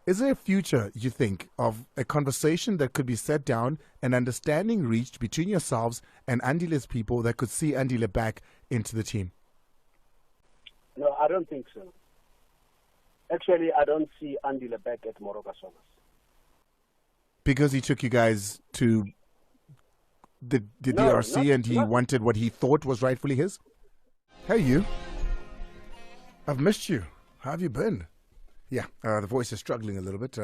Is there a future, you think, of a conversation that could be set down and understanding reached between yourselves and Andile's people that could see Andile back into the team? No, I don't think so. Actually, I don't see Andile back at Moroka Swallows. Because he took you guys to the DRC and he wanted what he thought was rightfully his? Hey, you. I've missed you. How have you been? Yeah, the voice is struggling a little bit.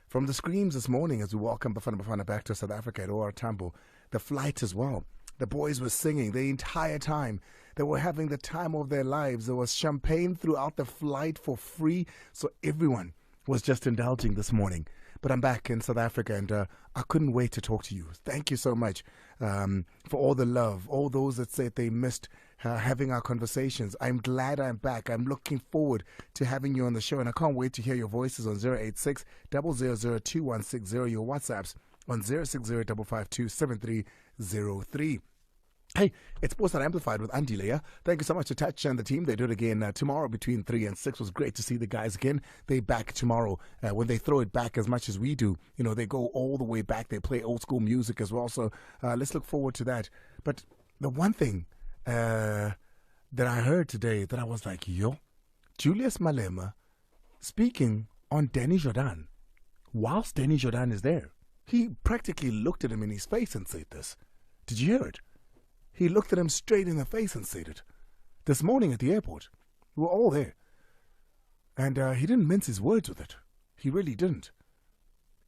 From the screams this morning as we welcome Bafana back to South Africa at OR Tambo, the flight as well. The boys were singing the entire time. They were having the time of their lives. There was champagne throughout the flight for free. So everyone was just indulging this morning. But I'm back in South Africa and I couldn't wait to talk to you. Thank you so much for all the love, all those that said they missed having our conversations. I'm glad I'm back. I'm looking forward to having you on the show and I can't wait to hear your voices on 086 0002160, your WhatsApps on 060 552 7303. Hey, it's Sports Not Amplified with Andile. Yeah? Thank you so much to Touch and the team. They do it again tomorrow between 3 and 6. It was great to see the guys again. They back tomorrow. When they throw it back as much as we do, you know, they go all the way back. They play old school music as well. So let's look forward to that. But the one thing that I heard today that I was like, yo, Julius Malema speaking on Danny Jordan. Whilst Danny Jordan is there, he practically looked at him in his face and said this. Did you hear it? He looked at him straight in the face and said it. This morning at the airport, we were all there. And he didn't mince his words with it. He really didn't.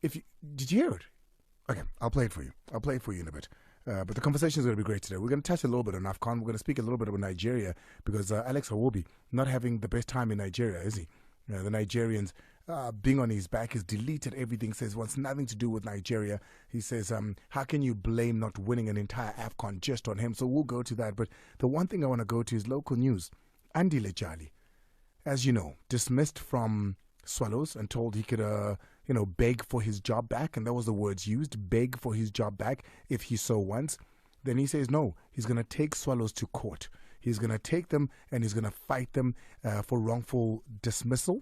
Did you hear it? Okay, I'll play it for you. I'll play it for you in a bit. But the conversation is going to be great today. We're going to touch a little bit on AFCON. We're going to speak a little bit about Nigeria because Alex Iwobi not having the best time in Nigeria, is he? The Nigerians being on his back, has deleted everything, says wants nothing to do with Nigeria. He says, how can you blame not winning an entire AFCON just on him? So we'll go to that. But the one thing I want to go to is local news. Andile Jali, as you know, dismissed from Swallows and told he could, beg for his job back. And that was the words used, beg for his job back if he so wants. Then he says, no, he's going to take Swallows to court. He's going to take them and he's going to fight them for wrongful dismissal.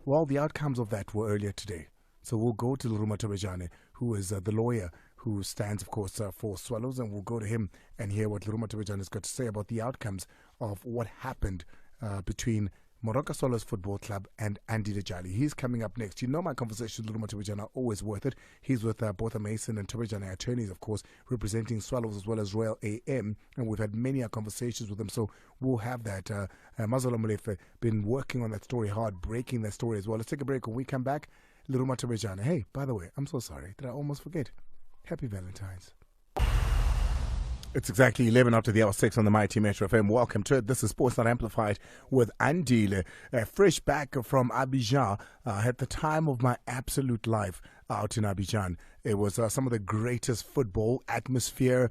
Well, the outcomes of that were earlier today. So we'll go to Leruma Thobejane, who is the lawyer who stands, of course, for Swallows, and we'll go to him and hear what Leruma Thobejane has got to say about the outcomes of what happened between Moroka Swallows Football Club and Andile Jali. He's coming up next. You know my conversations with Leruma Thobejane are always worth it. He's with both Mason and Thobejane attorneys, of course, representing Swallows as well as Royal AM, and we've had many conversations with them, so we'll have that. Mazola Molefe been working on that story hard, breaking that story as well. Let's take a break. When we come back, Leruma Thobejane. Hey, by the way, I'm so sorry. Did I almost forget? Happy Valentine's. It's exactly 11 after the hour 6 on the Mighty Metro FM. Welcome to it. This is Sports Not Amplified with Andile. Fresh back from Abidjan. Had the time of my absolute life out in Abidjan. It was some of the greatest football atmosphere,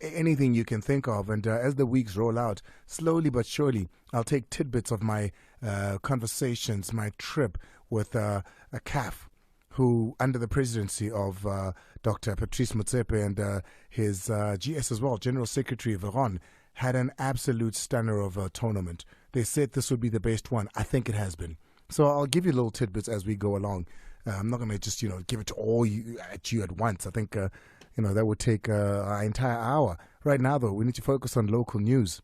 anything you can think of. And as the weeks roll out, slowly but surely, I'll take tidbits of my conversations, my trip with a CAF, who, under the presidency of Dr. Patrice Motsepe and his GS as well, General Secretary Veron, had an absolute stunner of a tournament. They said this would be the best one. I think it has been. So I'll give you little tidbits as we go along. I'm not going to just, give it to all at you at once. I think, that would take an entire hour. Right now, though, we need to focus on local news.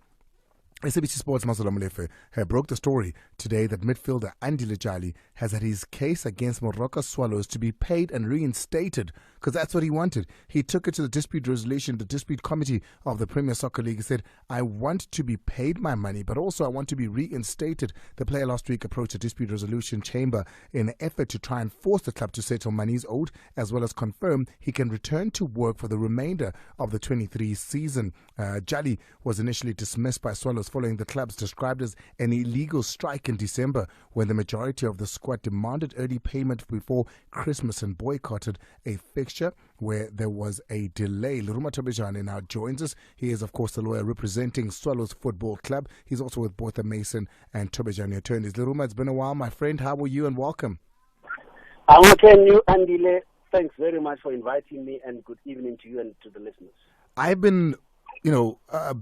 SABC Sports' Mazola Molefe broke the story today that midfielder Andile Jali has had his case against Moroka Swallows to be paid and reinstated, because that's what he wanted. He took it to the dispute resolution, the dispute committee of the Premier Soccer League. He said, I want to be paid my money, but also I want to be reinstated. The player last week approached the dispute resolution chamber in an effort to try and force the club to settle monies owed, as well as confirm he can return to work for the remainder of the 23 season. Jali was initially dismissed by Swallows following the club's described as an illegal strike in December, when the majority of the squad demanded early payment before Christmas and boycotted a fixture where there was a delay. Leruma Thobejane now joins us. He is, of course, the lawyer representing Swallows Football Club. He's also with both the Mason and Thobejane attorneys. Leruma, it's been a while, my friend. How are you, and welcome? I'm okay, you, Andile. Thanks very much for inviting me, and good evening to you and to the listeners. I've been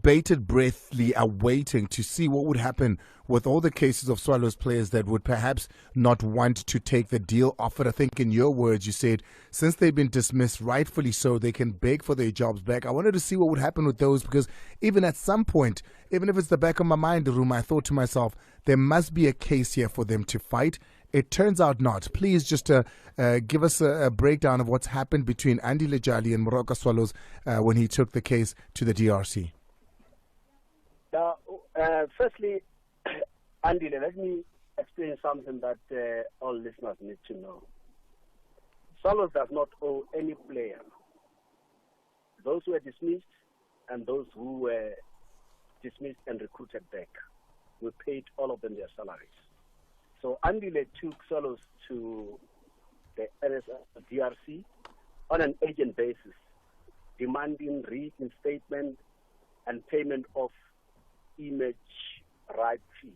bated breathly awaiting to see what would happen with all the cases of Swallows players that would perhaps not want to take the deal offered. I think in your words, you said, since they've been dismissed, rightfully so, they can beg for their jobs back. I wanted to see what would happen with those, because even at some point, even if it's the back of my mind, Leruma, I thought to myself, there must be a case here for them to fight. It turns out not. Please just give us a breakdown of what's happened between Andile Jali and Moroka Swallows when he took the case to the DRC. Firstly, Andile, let me explain something that all listeners need to know. Swallows does not owe any player. Those who were dismissed and those who were dismissed and recruited back, we paid all of them their salaries. So Andile took Swallows to the DRC on an agent basis, demanding reinstatement and payment of image right fees,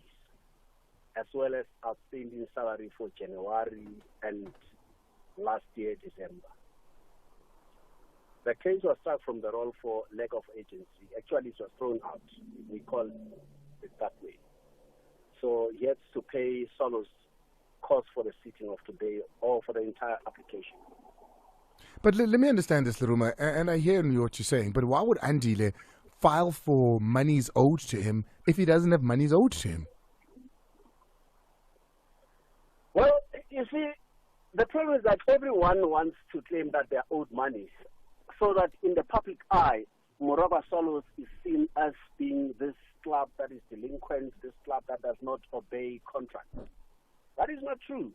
as well as outstanding salary for January and last year, December. The case was struck from the roll for lack of agency. Actually, it was thrown out. We call it that way. So he has to pay Swallows cost for the sitting of today or for the entire application. But let me understand this, Leruma, and I hear what you're saying, but why would Andile file for monies owed to him if he doesn't have monies owed to him? Well, you see, the problem is that everyone wants to claim that they're owed money, so that in the public eye, Moroka Swallows is seen as being this club that is delinquent, this club that does not obey contracts. That is not true.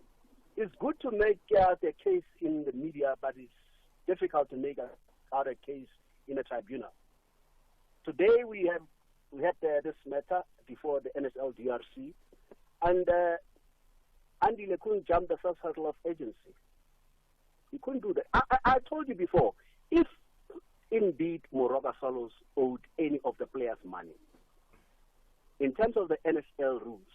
It's good to make the case in the media, but it's difficult to make out a case in a tribunal. Today we had this matter before the NSL DRC, and Andile couldn't jump the first hurdle of agency. He couldn't do that. I told you before, if indeed Moroka Swallows owed any of the players money, in terms of the NSL rules,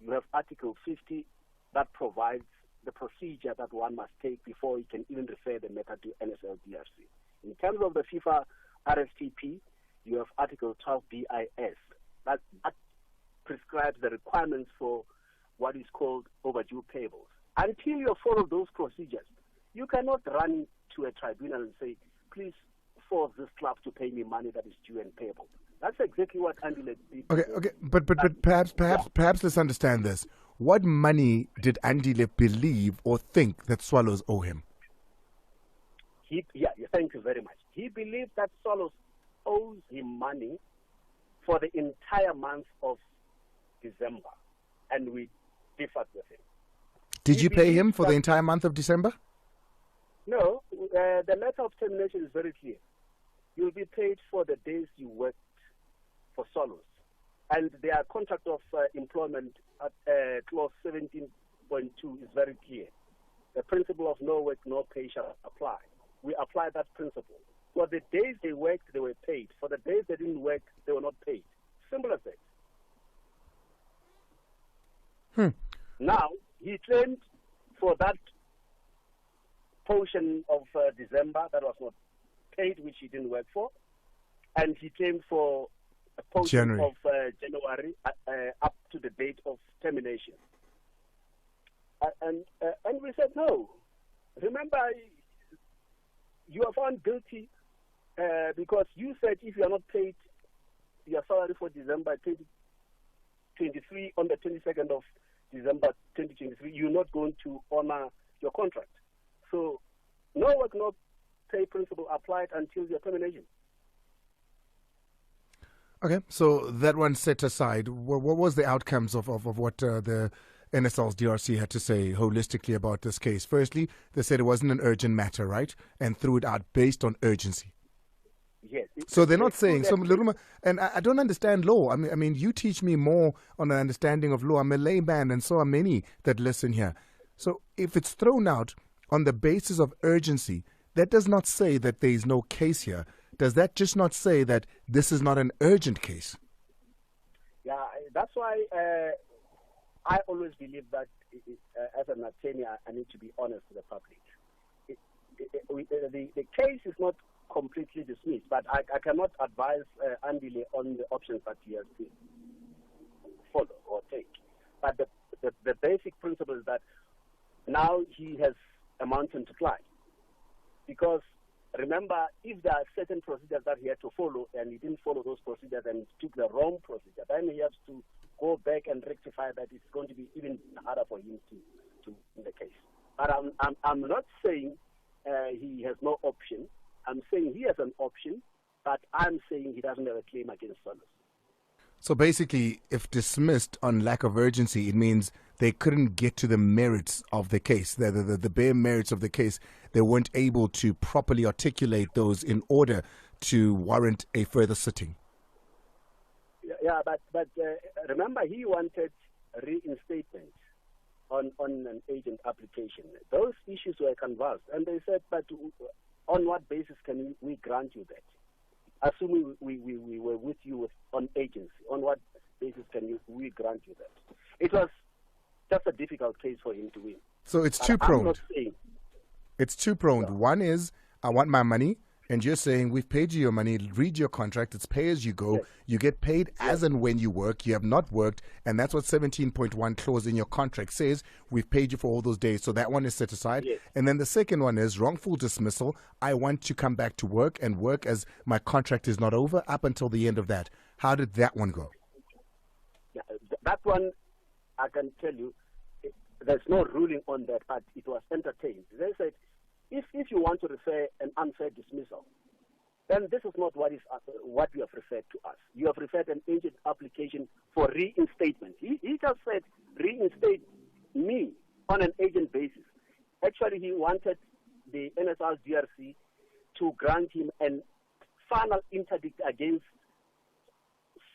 you have Article 50 that provides the procedure that one must take before he can even refer the matter to NSL DRC. In terms of the FIFA RSTP, you have Article 12 BIS that prescribes the requirements for what is called overdue payables. Until you follow those procedures, you cannot run to a tribunal and say, please force this club to pay me money that is due and payable. That's exactly what Andile did. Okay, but perhaps let's understand this. What money did Andile believe or think that Swallows owe him? Thank you very much. He believed that Swallows owes him money for the entire month of December, and we differed with him. Did you pay him for the entire month of December? No, the letter of termination is very clear. You'll be paid for the days you worked for Swallows. And their contract of employment at clause 17.2 is very clear. The principle of no work, no pay shall apply. We apply that principle. For the days they worked, they were paid. For the days they didn't work, they were not paid. Simple as that. Now, he claimed for that portion of December that was not paid, which he didn't work for, and he claimed for a portion of January up to the date of termination. And we said no. Remember, you are found guilty because you said if you are not paid your salary for December 2023 on the 22nd of December 2023, you're not going to honor your contract. So no work, no pay principle applied until your termination. Okay, so that one set aside, what was the outcomes of what the NSL's DRC had to say holistically about this case? Firstly, they said it wasn't an urgent matter, right? And threw it out based on urgency. Yes. So they're not saying, so Leruma, and I don't understand law. I mean, you teach me more on an understanding of law. I'm a layman, and so are many that listen here. So if it's thrown out on the basis of urgency, that does not say that there is no case here. Does that just not say that this is not an urgent case? Yeah, that's why I always believe that as an attorney, I need to be honest with the public. The case is not completely dismissed. But I cannot advise Andile on the options that he has to follow or take. But the basic principle is that now he has a mountain to climb. Because remember, if there are certain procedures that he had to follow and he didn't follow those procedures and he took the wrong procedure, then he has to go back and rectify that. It's going to be even harder for him to win the case. But I'm not saying he has no option. I'm saying he has an option, but I'm saying he doesn't have a claim against Solos. So basically, if dismissed on lack of urgency, it means they couldn't get to the merits of the case, the bare merits of the case. They weren't able to properly articulate those in order to warrant a further sitting. Yeah, but remember, he wanted reinstatement on an agent application. Those issues were canvassed, and they said, but on what basis can we grant you that? Assuming we were with you on agency, on what basis can we grant you that? It was just a difficult case for him to win. So it's two-pronged. It's two-pronged. No. One is, I want my money, and you're saying, we've paid you your money, read your contract, it's pay as you go. Yes. You get paid as and when you work. You have not worked, and that's what 17.1 clause in your contract says. We've paid you for all those days, so that one is set aside. Yes. And then the second one is wrongful dismissal. I want to come back to work and work as my contract is not over up until the end of that. How did that one go? Yeah, that one, I can tell you, there's no ruling on that, but it was entertained. They said, if you want to refer an unfair dismissal, then this is not what you have referred to us. You have referred an agent application for reinstatement. He just said, reinstate me on an agent basis. Actually, he wanted the NSL DRC to grant him a final interdict against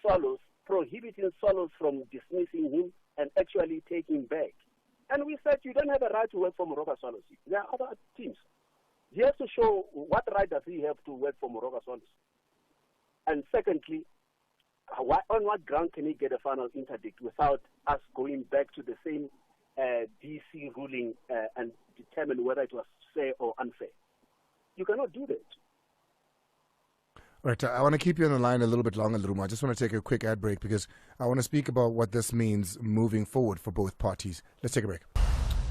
Solos, prohibiting Solos from dismissing him and actually taking him back. And we said, you don't have a right to work for Moroka Solos. There are other teams. He has to show what right does he have to work for Moroka Solos. And secondly, on what ground can he get a final interdict without us going back to the same DC ruling and determine whether it was fair or unfair? You cannot do that. Right, I want to keep you on the line a little bit longer, Leruma. I just want to take a quick ad break because I want to speak about what this means moving forward for both parties. Let's take a break.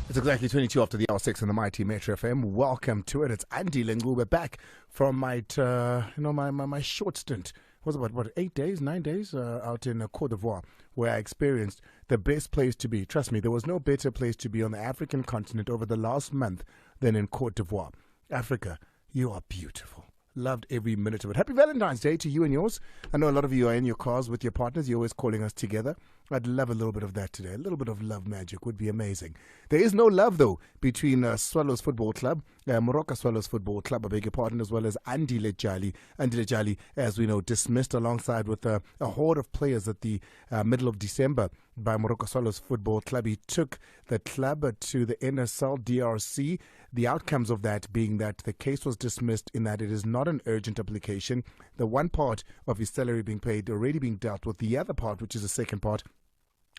It's exactly 22 after the hour 6 on the Mighty Metro FM. Welcome to it. It's Andile and Ncube back from my short stint. It was about, 9 days out in Cote d'Ivoire, where I experienced the best place to be. Trust me, there was no better place to be on the African continent over the last month than in Cote d'Ivoire. Africa, you are beautiful. Loved every minute of it. Happy Valentine's Day to you and yours. I know a lot of you are in your cars with your partners. You're always calling us together. I'd love a little bit of that today. A little bit of love magic would be amazing. There is no love, though, between Swallows Football Club, Moroka Swallows Football Club, I beg your pardon, as well as Andile Jali. Andile Jali, as we know, dismissed alongside with a horde of players at the middle of December by Moroka Swallows Football Club. He took the club to the NSL DRC. The outcomes of that being that the case was dismissed in that it is not an urgent application. The one part of his salary being paid already being dealt with. The other part, which is the second part,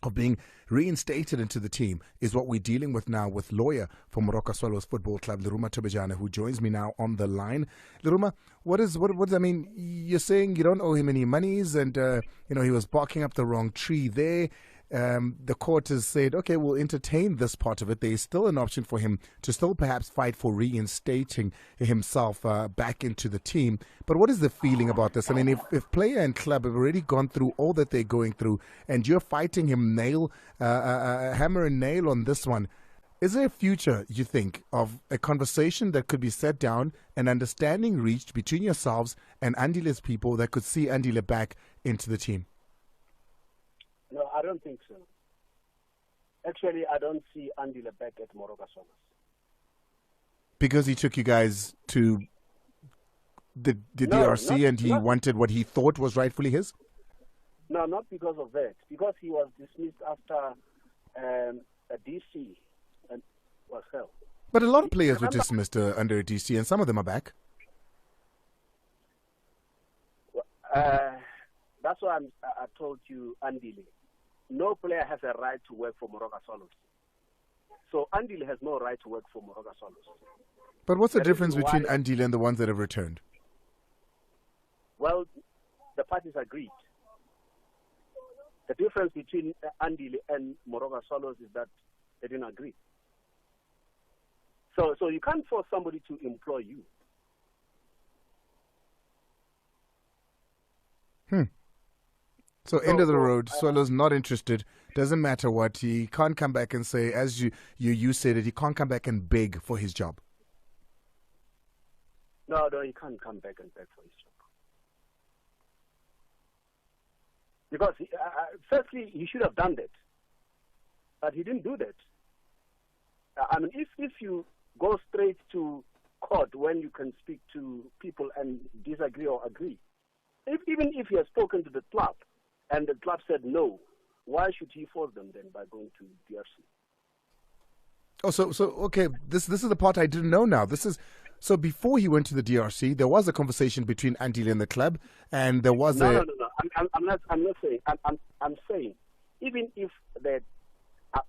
of being reinstated into the team is what we're dealing with now with lawyer for Moroka Swallows Football Club, Leruma Thobejane, who joins me now on the line. Leruma, what does that mean? You're saying you don't owe him any monies and, he was barking up the wrong tree there. The court has said, okay, we'll entertain this part of it. There is still an option for him to still perhaps fight for reinstating himself back into the team. But what is the feeling about this? I mean, if player and club have already gone through all that they're going through and you're fighting him hammer and nail on this one, is there a future, you think, of a conversation that could be set down and understanding reached between yourselves and Andile's people that could see Andile back into the team? No, I don't think so. Actually, I don't see Andile back at Moroka Solos. Because he took you guys to the DRC and he wanted what he thought was rightfully his? No, not because of that. Because he was dismissed after a DC and was held. But a lot of players were dismissed under a DC and some of them are back. That's why I told you, Andile. No player has a right to work for Moroka Solos. So Andile has no right to work for Moroka Solos. But what's the difference between Andile and the ones that have returned? Well, the parties agreed. The difference between Andile and Moroka Swallows is that they didn't agree. So you can't force somebody to employ you. So end of the road, Swallow's not interested. Doesn't matter what. He can't come back and say, as you said it, he can't come back and beg for his job. No, he can't come back and beg for his job. Because, firstly, he should have done that. But he didn't do that. I mean, if you go straight to court when you can speak to people and disagree or agree, even if he has spoken to the club and the club said no, why should he force them then by going to DRC? Oh, so okay, this is the part I didn't know now. So before he went to the DRC, there was a conversation between Andile and the club, and there was No. I'm not saying. I'm saying, even if that,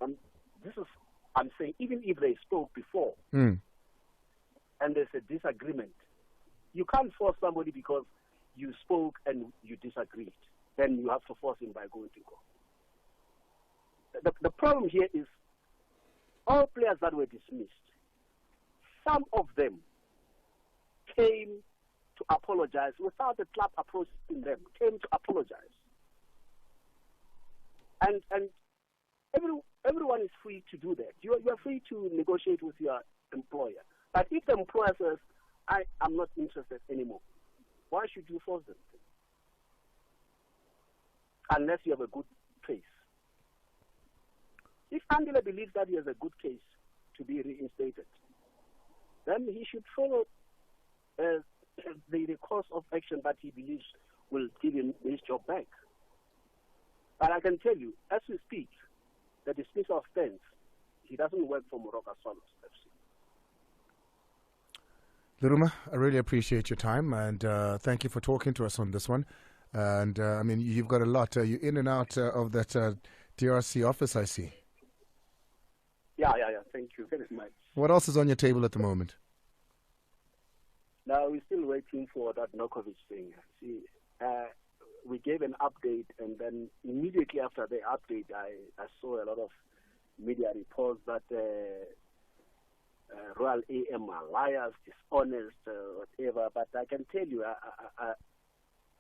I'm saying, even if they spoke before, and there's a disagreement, you can't force somebody because you spoke and you disagreed. Then you have to force him by going to court. The problem here is all players that were dismissed, some of them came to apologize without the club approaching them, came to apologize. And everyone is free to do that. You are free to negotiate with your employer. But if the employer says, I'm not interested anymore, why should you force them? Unless you have a good case. If Andile believes that he has a good case to be reinstated, then he should follow the course of action that he believes will give him his job back. But I can tell you, as we speak, the dismissal stands. He doesn't work for Moroka Swallows FC. Leruma, I really appreciate your time, and thank you for talking to us on this one. And I mean, you've got a lot. You're in and out of that DRC office, I see. Yeah. Thank you very much. What else is on your table at the moment? Now, we're still waiting for that Ncube thing. See, we gave an update, and then immediately after the update, I saw a lot of media reports that Royal AM are liars, dishonest, whatever. But I can tell you,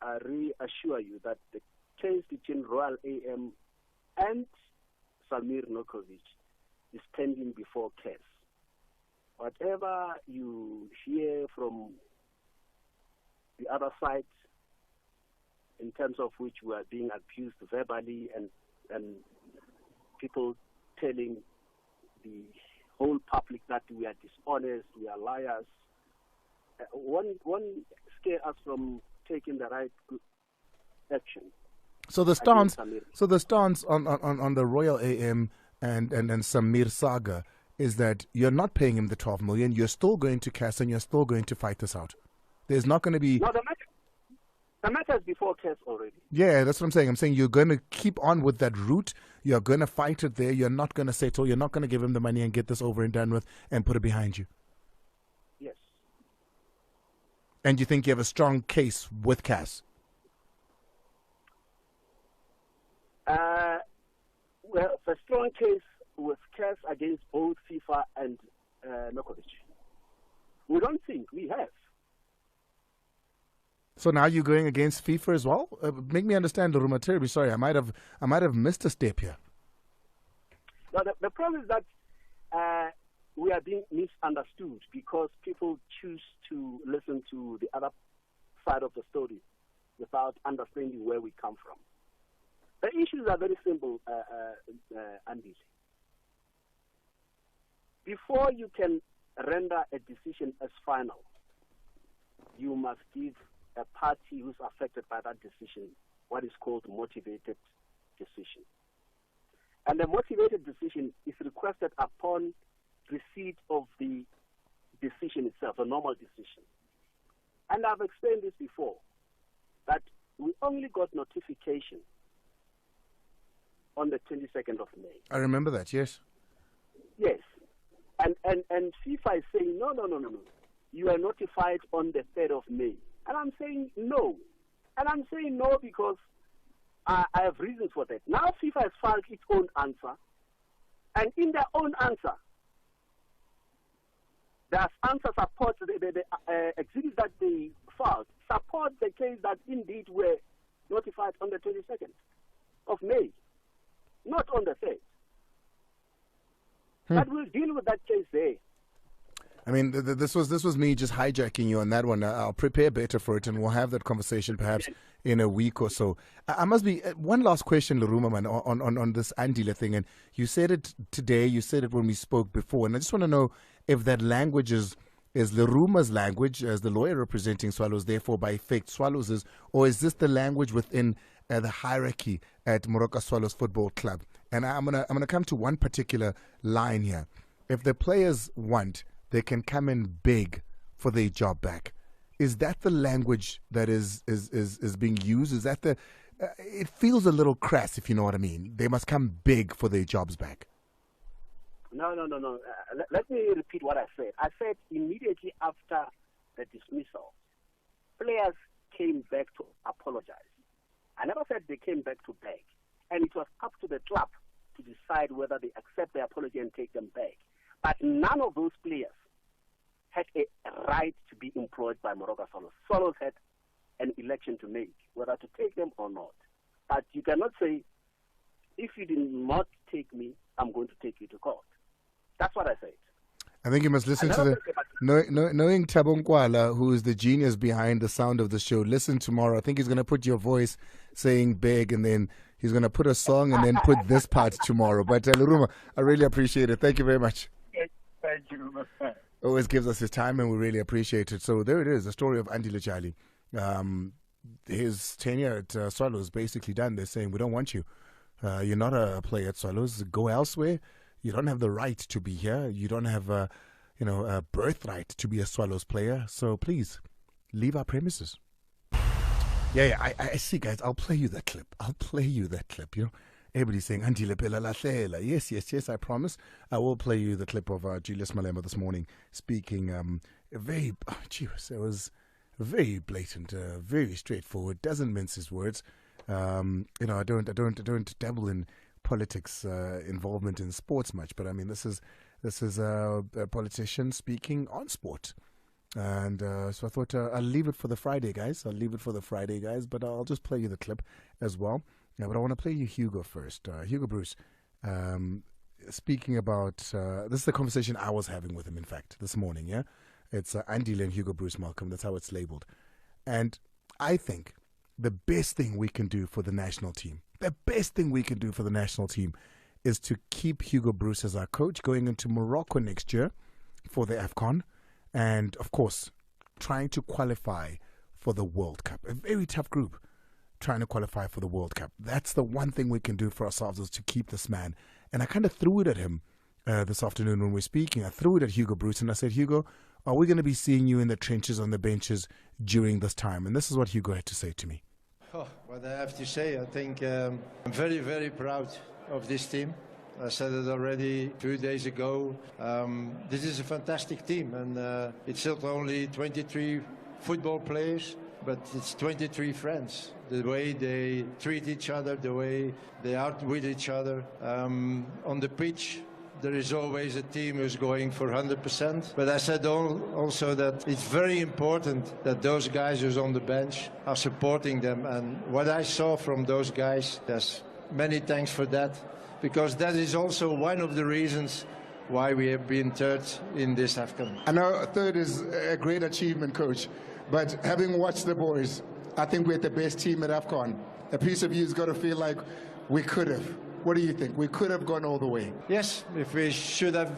I reassure you that the case between Royal AM and Samir Ncube is pending before CAS. Whatever you hear from the other side, in terms of which we are being abused verbally and people telling the whole public that we are dishonest, we are liars, one scare us from taking the right action. So the stance on the Royal AM and Samir saga is that you're not paying him the 12 million. You're still going to CAS and you're still going to fight this out. There's not going to be... No, the matter is before CAS already. Yeah, that's what I'm saying. I'm saying you're going to keep on with that route. You're going to fight it there. You're not going to settle. You're not going to give him the money and get this over and done with and put it behind you. Yes. And you think you have a strong case with CAS? Well, a strong case with CAS against both FIFA and Ncube. We don't think we have. So now you're going against FIFA as well? Make me understand, Leruma. Terribly sorry. I might have missed a step here. Now, the problem is that we are being misunderstood because people choose to listen to the other side of the story without understanding where we come from. The issues are very simple, Andile. Before you can render a decision as final, you must give a party who's affected by that decision what is called motivated decision. And the motivated decision is requested upon receipt of the decision itself, a normal decision. And I've explained this before, that we only got notification on the 22nd of May. I remember that, yes. Yes. And FIFA is saying, no. You are notified on the 3rd of May. And I'm saying, no. And I'm saying no because I have reasons for that. Now FIFA has filed its own answer, and in their own answer, their answer supports the exhibits that they filed support the case that indeed were notified on the 22nd of May, not on the 3rd. But we'll deal with that case there. I mean, this was me just hijacking you on that one. I'll prepare better for it, and we'll have that conversation perhaps in a week or so. I must be one last question, Leruma, man, on this Andile thing. And you said it today. You said it when we spoke before, and I just want to know if that language is Leruma's language as the lawyer representing Swallows, therefore by effect Swallows is, or is this the language within the hierarchy at Moroka Swallows Football Club? And I'm gonna come to one particular line here. If the players want, they can come in big for their job back. Is that the language that is being used? Is that the? It feels a little crass, if you know what I mean. They must come big for their jobs back. No. Let me repeat what I said. I said immediately after the dismissal, players came back to apologize. I never said they came back to beg. And it was up to the club to decide whether they accept the apology and take them back. But none of those players had a right to be employed by Moroka Swallows. Swallows had an election to make, whether to take them or not. But you cannot say, if you did not take me, I'm going to take you to court. That's what I said. I think you must listen to knowing Thabo Nkwala, who is the genius behind the sound of the show. Listen tomorrow. I think he's going to put your voice saying big, and then he's going to put a song and then put this part tomorrow. But Leruma, I really appreciate it. Thank you very much. Thank you. Always gives us his time, and we really appreciate it. So there it is, the story of Andile Jali. His tenure at Swallows basically done. They're saying, we don't want you. You're not a player at Swallows. Go elsewhere. You don't have the right to be here. You don't have a birthright to be a Swallows player. So please, leave our premises. Yeah, I see, guys. I'll play you that clip. You know, everybody's saying, Andile Pela Lahlela. Yes, I promise. I will play you the clip of Julius Malema this morning speaking. It was very blatant, very straightforward. Doesn't mince his words. I don't dabble in politics involvement in sports much, but I mean this is a politician speaking on sport, and so I thought I'll leave it for the Friday guys. But I'll just play you the clip as well. But I want to play you Hugo first. Hugo Bruce speaking about this is the conversation I was having with him, in fact, this morning. Yeah, it's Andile and Hugo Bruce Malcolm. That's how it's labeled, and I think the best thing we can do for the national team. Is to keep Hugo Bruce as our coach going into Morocco next year for the AFCON, and of course trying to qualify for the World Cup. A very tough group trying to qualify for the World Cup. That's the one thing we can do for ourselves, is to keep this man. And I kind of threw it at him this afternoon when we were speaking. I threw it at Hugo Bruce and I said, Hugo, are we going to be seeing you in the trenches on the benches during this time? And this is what Hugo had to say to me. Oh, what I have to say, I think I'm very, very proud of this team. I said it already 2 days ago. This is a fantastic team, and it's not only 23 football players, but it's 23 friends. The way they treat each other, the way they are with each other. On the pitch, there is always a team who's going for 100%. But I said also that it's very important that those guys who's on the bench are supporting them. And what I saw from those guys, there's many thanks for that, because that is also one of the reasons why we have been third in this AFCON. I know third is a great achievement, Coach, but having watched the boys, I think we're the best team at AFCON. A piece of you's got to feel like we could have. What do you think? We could have gone all the way. Yes, if we should have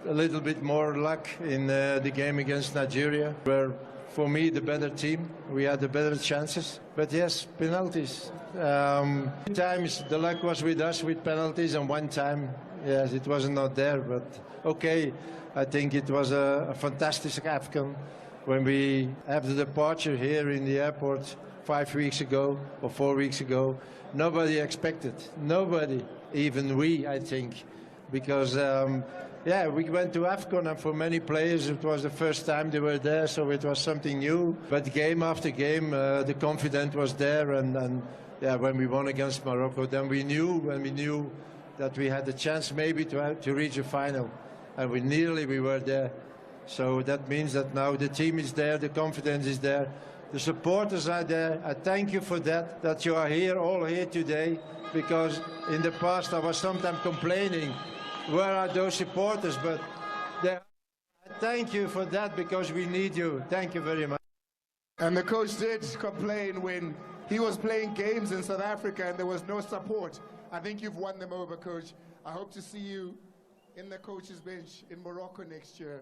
a little bit more luck in the game against Nigeria, where for me the better team, we had the better chances. But yes, penalties. Times the luck was with us with penalties, and one time, yes, it was not there. But okay, I think it was a fantastic AFCON. When we have the departure here in the airport 5 weeks ago or 4 weeks ago, nobody expected. Nobody, even we, I think, because yeah, we went to AFCON, and for many players it was the first time they were there, so it was something new. But game after game, the confidence was there, and yeah, when we won against Morocco, then we knew that we had the chance maybe to reach a final, and we were there. So that means that now the team is there, the confidence is there, the supporters are there. I thank you for that you are here, all here today, because in the past I was sometimes complaining, where are those supporters? But I thank you for that, because we need you. Thank you very much. And the coach did complain when he was playing games in South Africa and there was no support. I think you've won them over, Coach. I hope to see you in the coach's bench in Morocco next year,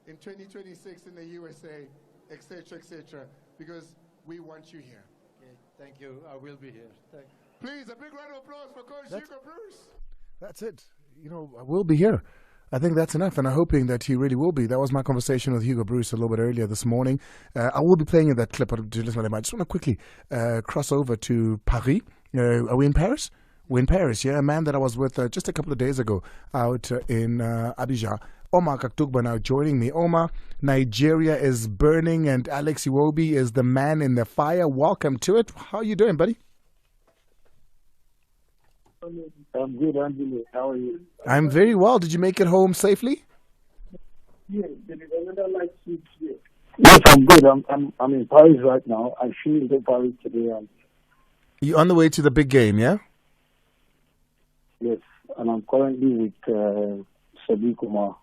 in 2026 in the USA, etc., etc., because we want you here. Okay, thank you. I will be here. Please, a big round of applause for Coach Hugo Bruce. That's it. You know, I will be here. I think that's enough, and I'm hoping that he really will be. That was my conversation with Hugo Bruce a little bit earlier this morning. I will be playing in that clip. I just want to quickly cross over to Paris. Are we in Paris? We're in Paris, yeah. A man that I was with just a couple of days ago out in Abidjan. Omar Kaktugba now joining me. Omar, Nigeria is burning and Alex Iwobi is the man in the fire. Welcome to it. How are you doing, buddy? I'm good, Andile. How are you? I'm very well. Did you make it home safely? Yes, there is another light switch here. Yes, I'm good. I'm in Paris right now. I flew into Paris today. You're on the way to the big game, yeah? Yes, and I'm currently with Sadiq Kumar.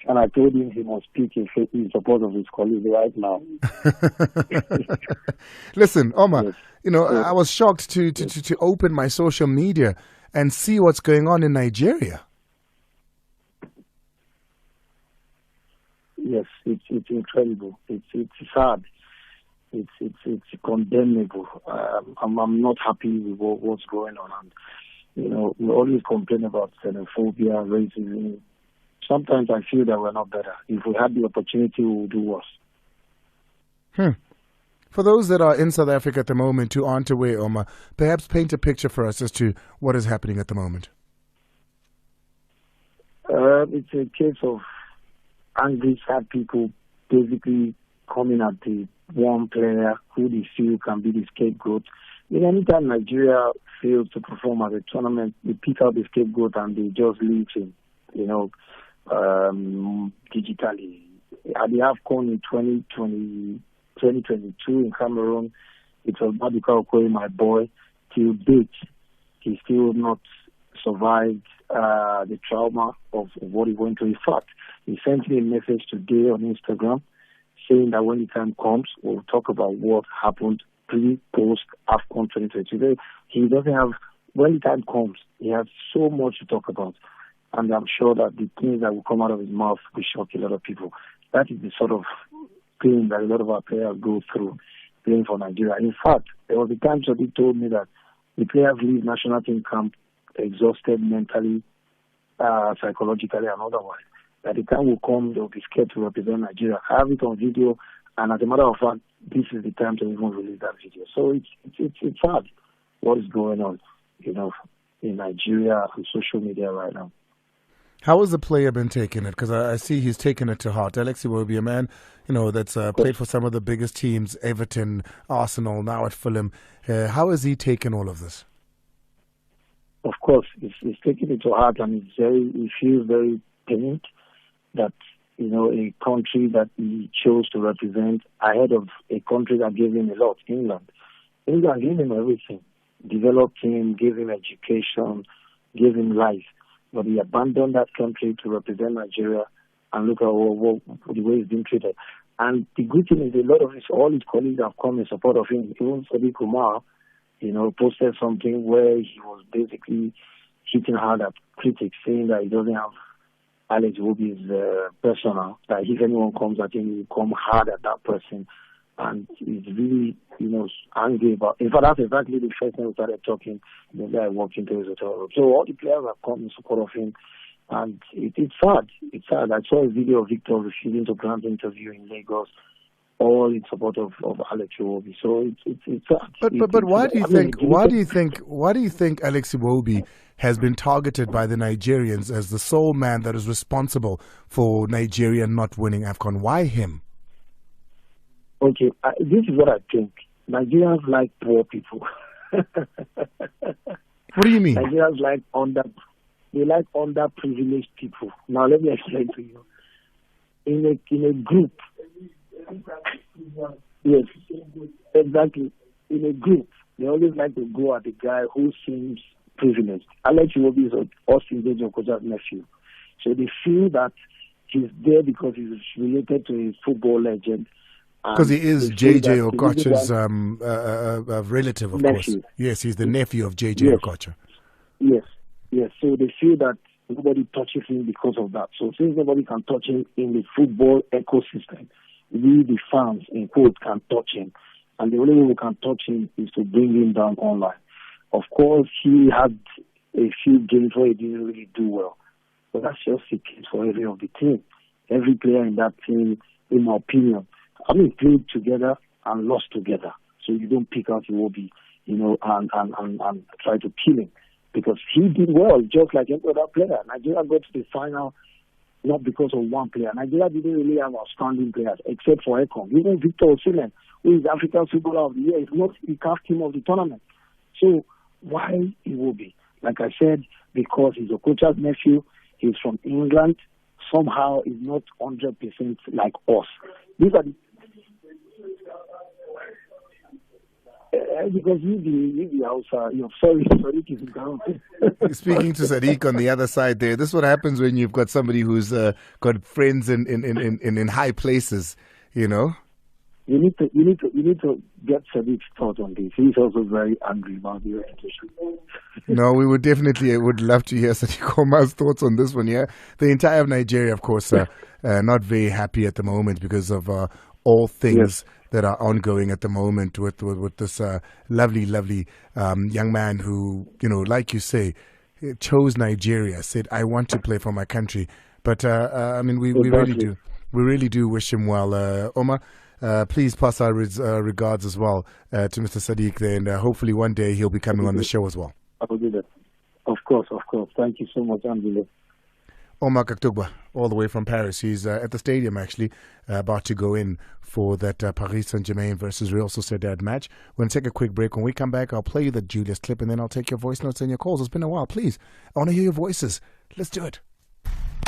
And I told him he must speak in support of his colleagues right now. Listen, Omar, yes. You know, I was shocked to open my social media and see what's going on in Nigeria. Yes, it's incredible. It's sad. It's condemnable. I'm not happy with what's going on. And, you know, we always complain about xenophobia, racism. Sometimes I feel that we're not better. If we had the opportunity, we would do worse. For those that are in South Africa at the moment who aren't aware, Omar, perhaps paint a picture for us as to what is happening at the moment. It's a case of angry, sad people basically coming at the one player who they feel can be the scapegoat. Anytime Nigeria fails to perform at a tournament, they pick out the scapegoat and they just leave him, digitally. At the AFCON in 2022 in Cameroon, it was Badika Okoye, my boy. Till date, he still not survived the trauma of what he went through. In fact, he sent me a message today on Instagram saying that when the time comes, we'll talk about what happened pre-post AFCON 2022. He doesn't have, when the time comes, he has so much to talk about. And I'm sure that the things that will come out of his mouth will shock a lot of people. That is the sort of pain that a lot of our players go through playing for Nigeria. In fact, there was a time somebody told me that the players leave national team camp exhausted mentally, psychologically, and otherwise. That the time will come, they'll be scared to represent Nigeria. I have it on video, and as a matter of fact, this is the time to even release that video. So it's sad what is going on, in Nigeria and social media right now. How has the player been taking it? Because I see he's taken it to heart. Alex Iwobi, a man, that's played for some of the biggest teams, Everton, Arsenal, now at Fulham. How has he taken all of this? Of course, he's taking it to heart, and he feels very pained that, a country that he chose to represent ahead of a country that gave him a lot, England. England gave him everything, developed him, gave him education, gave him life. But he abandoned that country to represent Nigeria, and look at the way he's been treated. And the good thing is all his colleagues have come in support of him. Even Sadiq Kumar, posted something where he was basically hitting hard at critics, saying that he doesn't have Alex Iwobi's persona, that if anyone comes at him, he will come hard at that person. And he's really, angry about. In fact, that's exactly the first time we started talking. The guy walked into his hotel room. So all the players have come in support of him, and it's sad. It's sad. I saw a video of Victor refusing to grant an interview in Lagos, all in support of Alex Iwobi. So it's sad. But why do you think Alex Iwobi has been targeted by the Nigerians as the sole man that is responsible for Nigeria not winning AFCON. Why him? Okay, this is what I think. Nigerians like poor people. What do you mean? Nigerians like underprivileged people. Now let me explain to you. In a group, yes, exactly. In a group, they always like to go at the guy who seems privileged. Alex Iwobi is Austin Okocha's nephew. So they feel that he's there because he's related to a football legend. Because he is J.J. Okocha's relative, of nephew. course. Yes, he's the nephew of J.J. Okocha. Yes. So they feel that nobody touches him because of that. So since nobody can touch him in the football ecosystem, we, the fans, in quote, can touch him. And the only way we can touch him is to bring him down online. Of course, he had a few games where he didn't really do well. But that's just the case for every of the team. Every player in that team, in my opinion, played together and lost together. So you don't pick out Iwobi, and try to kill him. Because he did well, just like every other player. Nigeria got to the final not because of one player. Nigeria didn't really have outstanding players, except for Ekong. Even Victor Osimhen, who is African Footballer of the Year, is not the CAF team of the tournament. So why Iwobi? Like I said, because he's Okocha's nephew, he's from England, somehow is not 100% like us. These are the because you Hausa, sorry, Speaking to Sadiq on the other side there, this is what happens when you've got somebody who's got friends in high places, You need to get Sadiq's thoughts on this. He's also very angry about the education. No, we would love to hear Sadiq Omar's thoughts on this one. Yeah, the entire of Nigeria, of course, not very happy at the moment because of all things that are ongoing at the moment with this lovely young man who, like you say, chose Nigeria, said, I want to play for my country. But, we really do wish him well. Omar, please pass our regards as well to Mr. Sadiq there, and hopefully one day he'll be coming on the show as well. I will do that. Of course. Thank you so much, Andile. Omar Kaktugba, all the way from Paris. He's at the stadium, actually, about to go in for that Paris Saint-Germain versus Real Sociedad match. We're going to take a quick break. When we come back, I'll play you the Julius clip, and then I'll take your voice notes and your calls. It's been a while. Please, I want to hear your voices. Let's do it.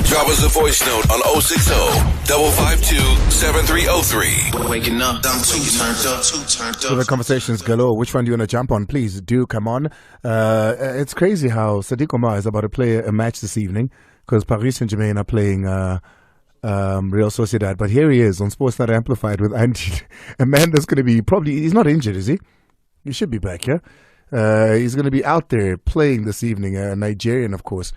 Drop us a voice note on 060-552-7303. Waking up, I'm too turned up. So the conversations galore. Which one do you want to jump on? Please do come on. It's crazy how Sadiq Omar is about to play a match this evening because Paris Saint-Germain are playing Real Sociedad. But here he is on Sportsnet Amplified with Andile, a man that's going to be he's not injured, is he? He should be back here. He's going to be out there playing this evening, a Nigerian, of course.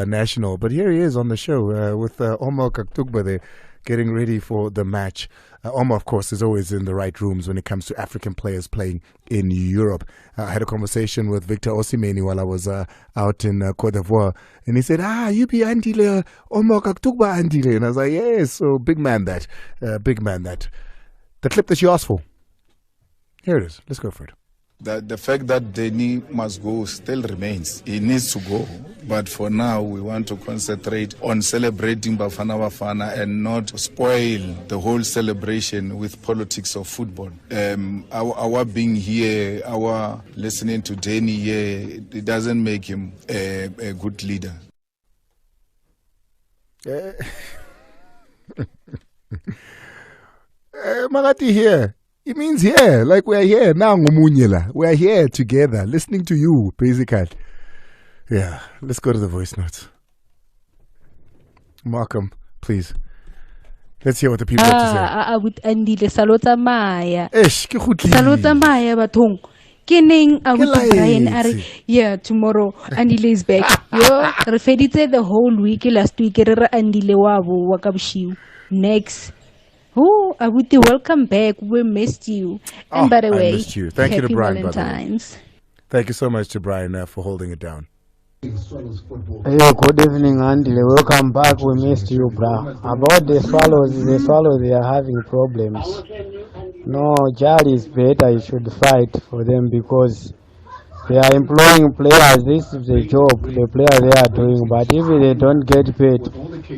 National, but here he is on the show with Omar Kaktugba there getting ready for the match. Omar, of course, is always in the right rooms when it comes to African players playing in Europe. I had a conversation with Victor Osimhen while I was out in Côte d'Ivoire, and he said, you be Andile, Omar Kaktugba Andile, and I was like, yes, so big man that. The clip that you asked for, here it is. Let's go for it. The fact that Denny must go still remains. He needs to go. But for now, we want to concentrate on celebrating Bafana Bafana and not spoil the whole celebration with politics of football. Our being here, our listening to Denny here, it doesn't make him a good leader. Magati here. It means here, like we're here now, we're here together, listening to you, basically. Yeah, let's go to the voice notes. Malcolm, please. Let's hear what the people have to say. With Andile, salota Maya. Salota Salota Maya, batong. Kining, Brian, yeah, tomorrow, Andile is back. Yo, referred the whole week, last week, Andile wabu, wakabshiu. Next. Oh, Abuti, welcome back. We missed you. And by the way, I missed you. Thank you to Brian. Valentine's. Thank you so much to Brian for holding it down. Hey, good evening, Andile. Welcome back. We missed you, bro. About the Swallows, they are having problems. No, Jali is better. He should fight for them because They are employing players. This is a job the players they are doing. But if they don't get paid,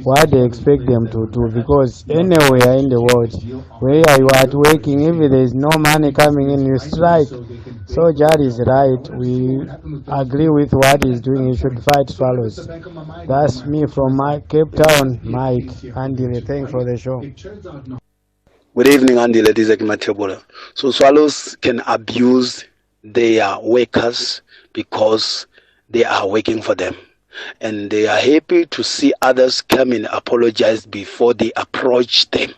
what they expect them to do? Because anywhere in the world, where you are working, if there is no money coming in, you strike. So Jali is right. We agree with what he's doing. He should fight Swallows. That's me from my Cape Town, Mike. Andile, thanks for the show. Good evening, Andile. This is Matebola. So Swallows can abuse their workers because they are working for them. And they are happy to see others come and apologize before they approach them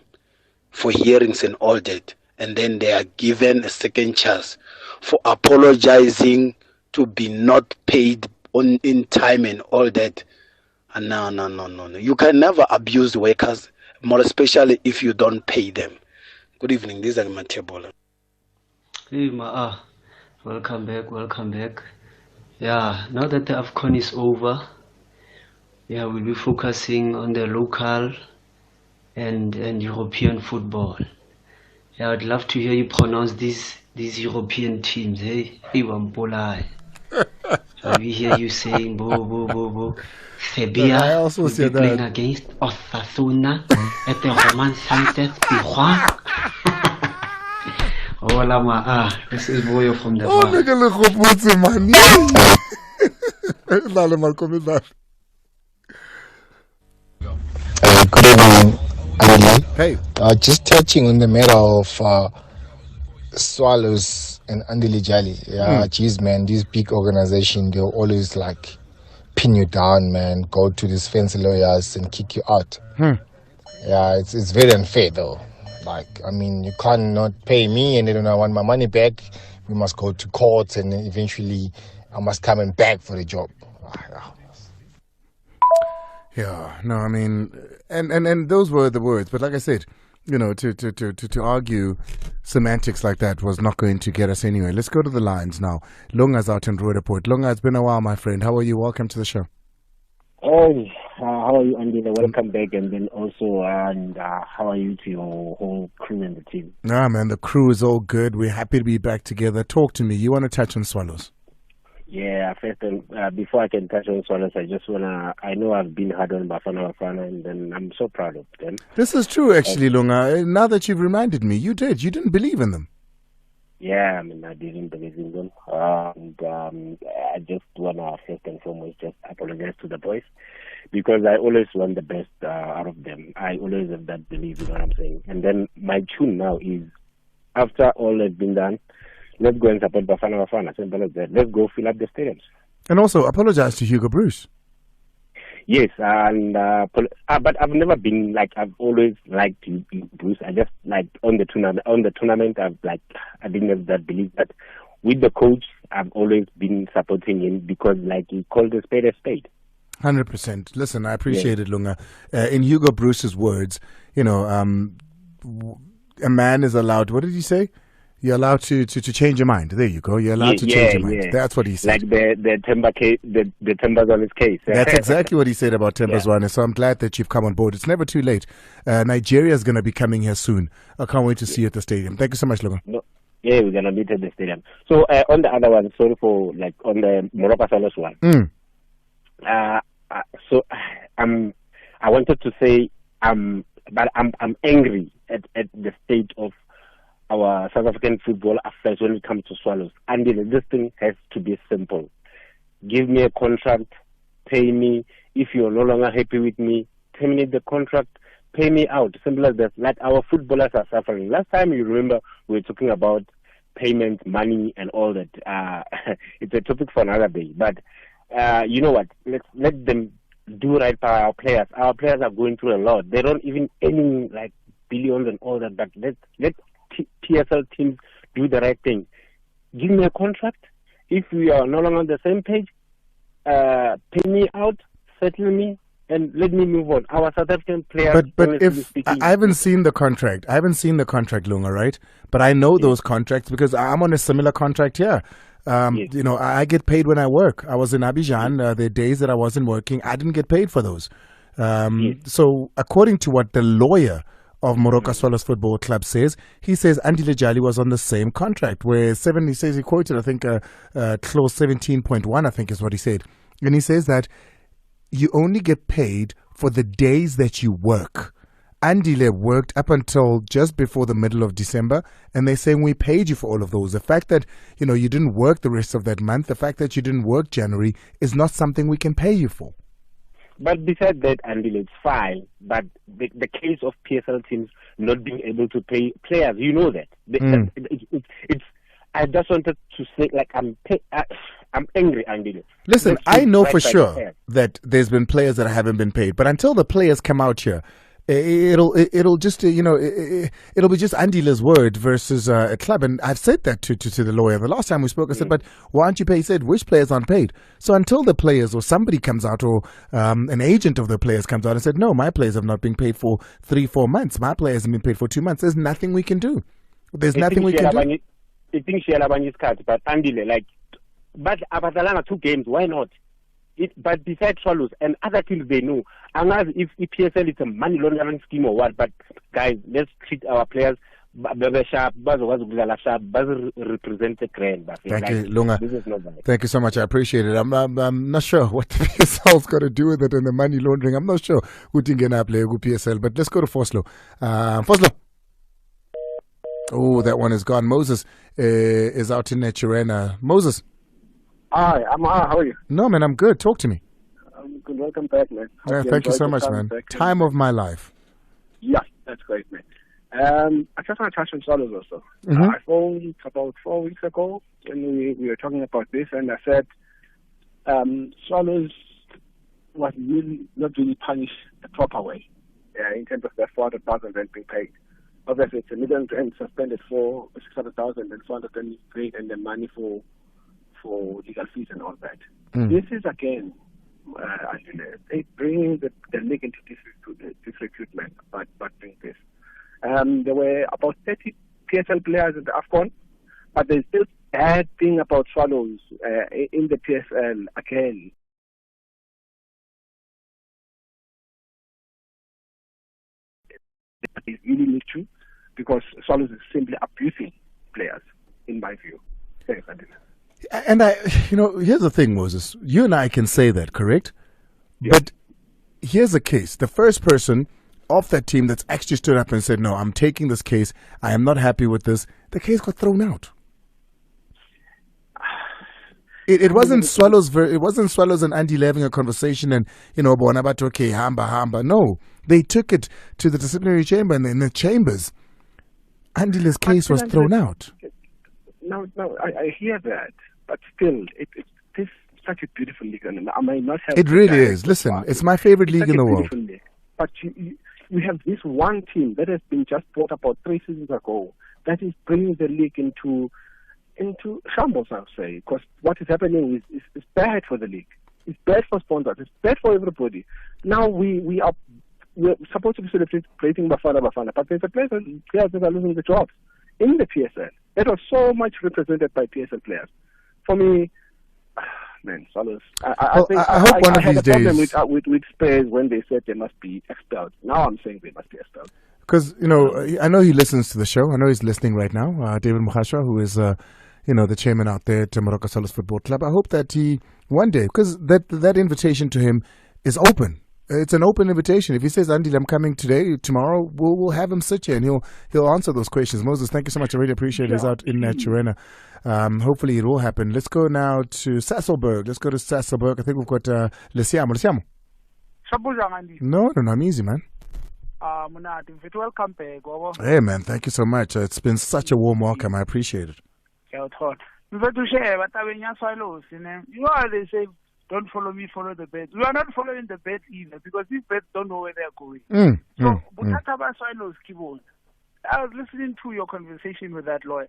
for hearings and all that. And then they are given a second chance for apologizing to be not paid in time and all that. And no. You can never abuse workers, more especially if you don't pay them. Good evening. This is Matebola. Hey, welcome back. Yeah, now that the AFCON is over, yeah, we'll be focusing on the local and European football. Yeah, I'd love to hear you pronounce these European teams. Hey, Iwampolai. We hear you saying bo. Sevilla will be playing against Osasuna at the Roman Sanchez Pizjuan. Hola, this is Boyo from the bar. Good evening, Andile. Hey. Just touching on the matter of Swallows and Andile Jali. Yeah, geez, man, these big organizations, they'll always like pin you down, man. Go to these fancy lawyers and kick you out. Yeah, it's very unfair though. Like, I mean, you can't not pay me and then I want my money back. We must go to court and then eventually I must come and beg for the job. Yeah, no, I mean, and those were the words. But like I said, you know, to argue semantics like that was not going to get us anywhere. Let's go to the lines now. Lunga's out in Roodepoort. Lunga, it's been a while, my friend. How are you? Welcome to the show. Hey, how are you, Andy? Welcome back, and then also, how are you to your whole crew and the team? Nah, man, the crew is all good. We're happy to be back together. Talk to me. You want to touch on Swallows? Yeah, first, before I can touch on Swallows, I know I've been hard on Bafana, and then I'm so proud of them. This is true, actually, Lunga. Now that you've reminded me, you didn't believe in them. Yeah, I mean, I didn't believe in them. I just want to first and foremost just apologize to the boys because I always want the best out of them. I always have that belief in what I'm saying. And then my tune now is, after all has been done, let's go and support Bafana. Simple as that. Let's go fill up the stadiums. And also apologize to Hugo Bruce. Yes, and but I've never been like, I've always liked Bruce. I just like on the tournament I didn't have that belief, but with the coach I've always been supporting him because like he called a spade a spade. 100%. Listen, I appreciate it, Lunga. In Hugo Bruce's words, you know, a man is allowed. What did he say? You're allowed to change your mind. There you go. You're allowed to change your mind. Yeah. That's what he said. Like the Temba case, the Temba's case. That's exactly what he said about Temba's one. So I'm glad that you've come on board. It's never too late. Nigeria is going to be coming here soon. I can't wait to see you at the stadium. Thank you so much, Lunga. No. Yeah, we're going to meet at the stadium. So on the other one, sorry for like on the Moroka Salos one. So I wanted to say but I'm angry at the state of our South African football affairs when it comes to Swallows. And this thing has to be simple. Give me a contract, pay me. If you're no longer happy with me, terminate the contract, pay me out. Simple as that. Like our footballers are suffering. Last time you remember we were talking about payment, money, and all that. It's a topic for another day. But you know what? Let them do right by our players. Our players are going through a lot. They don't even earning like billions and all that. But let PSL teams do the right thing. Give me a contract. If we are no longer on the same page, pay me out, settle me, and let me move on. Our South African players. But if I haven't seen the contract, Lunga, right? But I know those contracts because I'm on a similar contract here. You know, I get paid when I work. I was in Abidjan. The days that I wasn't working, I didn't get paid for those. So according to what the lawyer of Moroka Swallows Football Club says. He says Andile Jali was on the same contract where he says he quoted, I think, clause 17.1, I think is what he said. And he says that you only get paid for the days that you work. Andile worked up until just before the middle of December, and they're saying we paid you for all of those. The fact that, you didn't work the rest of that month, the fact that you didn't work January is not something we can pay you for. But besides that, Andile, it's fine. But the case of PSL teams not being able to pay players, you know that. It's. I just wanted to say, like, I'm angry, Andile. Listen, I know for sure that there's been players that haven't been paid, but until the players come out here, it'll just it'll be just Andile's word versus a club. And I've said that to the lawyer the last time we spoke. I said, but why aren't you paid? He said, which players aren't paid? So until the players or somebody comes out or an agent of the players comes out and said, no, my players have not been paid for 3-4 months, my players haven't been paid for 2 months, there's nothing we can do. There's nothing we can do. I think she had but Andile, like, but Abatalana 2 games, why not? But besides Swallows and other teams, they know. Unless if PSL is a money laundering scheme or what, but guys, let's treat our players sharp, represent the grand. Thank you, Lunga. This is not bad. Thank you so much. I appreciate it. I'm not sure what the PSL's got to do with it and the money laundering. I'm not sure who didn't get up PSL, but let's go to Foslo. Foslo. Oh, that one is gone. Moses is out in Naturena. Moses. Hi, how are you? No, man, I'm good. Talk to me. Good. Welcome back, man. Thank you so much, man. Time of my life. Yeah, that's great, man. I just want to touch on Swallows also. I phoned about 4 weeks ago when we were talking about this, and I said Swallows was not really punished the proper way in terms of their 400,000 rent being paid. Obviously, it's $1 million suspended for 600,000 and 400,000 paid, and the money for legal fees and all that. This is again, they bring the league into disrepute, but doing this. There were about 30 PSL players in the AFCON, but there's still bad thing about Swallows in the PSL again. They really need to, because Swallows is simply abusing players, in my view. Thanks, Andile. And here's the thing, Moses. You and I can say that, correct? Yeah. But here's the case. The first person off that team that's actually stood up and said, no, I'm taking this case. I am not happy with this. The case got thrown out. It wasn't Swallows. It wasn't Swallows and Andile having a conversation and Bonabat, okay, hamba. No, they took it to the disciplinary chamber, and in the chambers, Andile's case was thrown out. No, I hear that, but still, it's such a beautiful league, and I might not have. It really is. Listen, it's my favorite league in the world. League. But you have this one team that has been just bought about 3 seasons ago that is bringing the league into shambles, I would say, because what is happening is bad for the league. It's bad for sponsors. It's bad for everybody. Now we're supposed to be celebrating Bafana, but there's players that are losing the jobs in the PSL. That was so much represented by PSL players. For me, man, Swallows. I hope one of these days. I had a problem with Spurs when they said they must be expelled. Now I'm saying they must be expelled. Because, I know he listens to the show. I know he's listening right now. David Mukhashwa, who is, the chairman out there at Moroka Swallows Football Club. I hope that he, one day, because that invitation to him is open. It's an open invitation. If he says, Andile, I'm coming today, tomorrow, we'll have him sit here and he'll answer those questions. Moses, thank you so much. I really appreciate it. He's out in Naturena. Hopefully it will happen. Let's go now to Sasolburg. I think we've got Lesiamo. No, I'm easy, man. Welcome back. Hey, man, thank you so much. It's been such a warm welcome. I appreciate it. You know how they say, don't follow me, follow the birds. We are not following the birds either, because these birds don't know where they are going. I was listening to your conversation with that lawyer.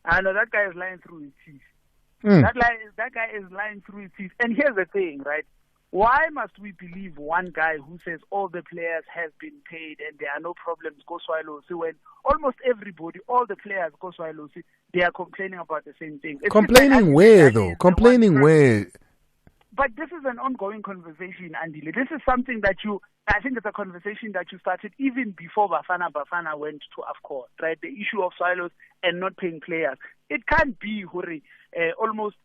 I know that guy is lying through his teeth. That guy is lying through his teeth. And here's the thing, right? Why must we believe one guy who says all the players have been paid and there are no problems, go Swallows, when almost everybody, all the players go Swallows, they are complaining about the same thing? Complaining where, though? Complaining where? But this is an ongoing conversation, Andile. This is something that I think it's a conversation that you started even before Bafana went to AFCON, right? The issue of Swallows and not paying players. It can't be, Huri, almost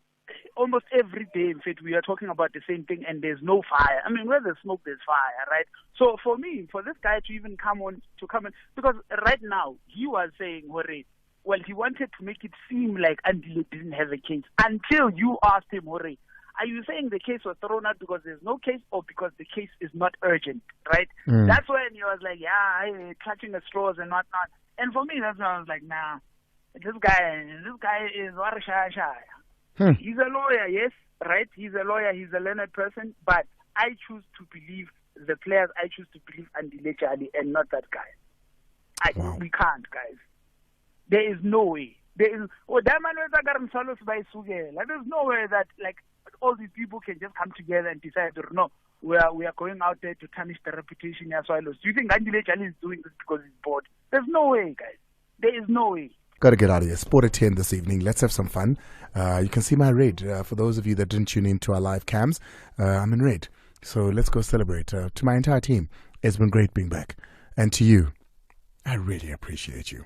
every day, in fact, we are talking about the same thing and there's no fire. I mean, where there's smoke, there's fire, right? So for me, for this guy to even come in, because right now, he was saying, Huri, well, he wanted to make it seem like Andile didn't have a case until you asked him, Huri, are you saying the case was thrown out because there's no case or because the case is not urgent, right? That's when he was like, yeah, clutching at straws and whatnot. And for me, that's when I was like, nah, this guy is Warashaya. He's a lawyer, yes, right? He's a lawyer, he's a learned person, but I choose to believe the players, I choose to believe Andile Jali and not that guy. We can't, guys. There is no way. There's no way that, like, all these people can just come together and decide, no, we are going out there to tarnish the reputation of Swallows. Do you think Andile Jali is doing this because he's bored? There's no way, guys. There is no way. Got to get out of here. Sport at 10 this evening. Let's have some fun. You can see my red. For those of you that didn't tune in to our live cams, I'm in red. So let's go celebrate. To my entire team, it's been great being back. And to you, I really appreciate you.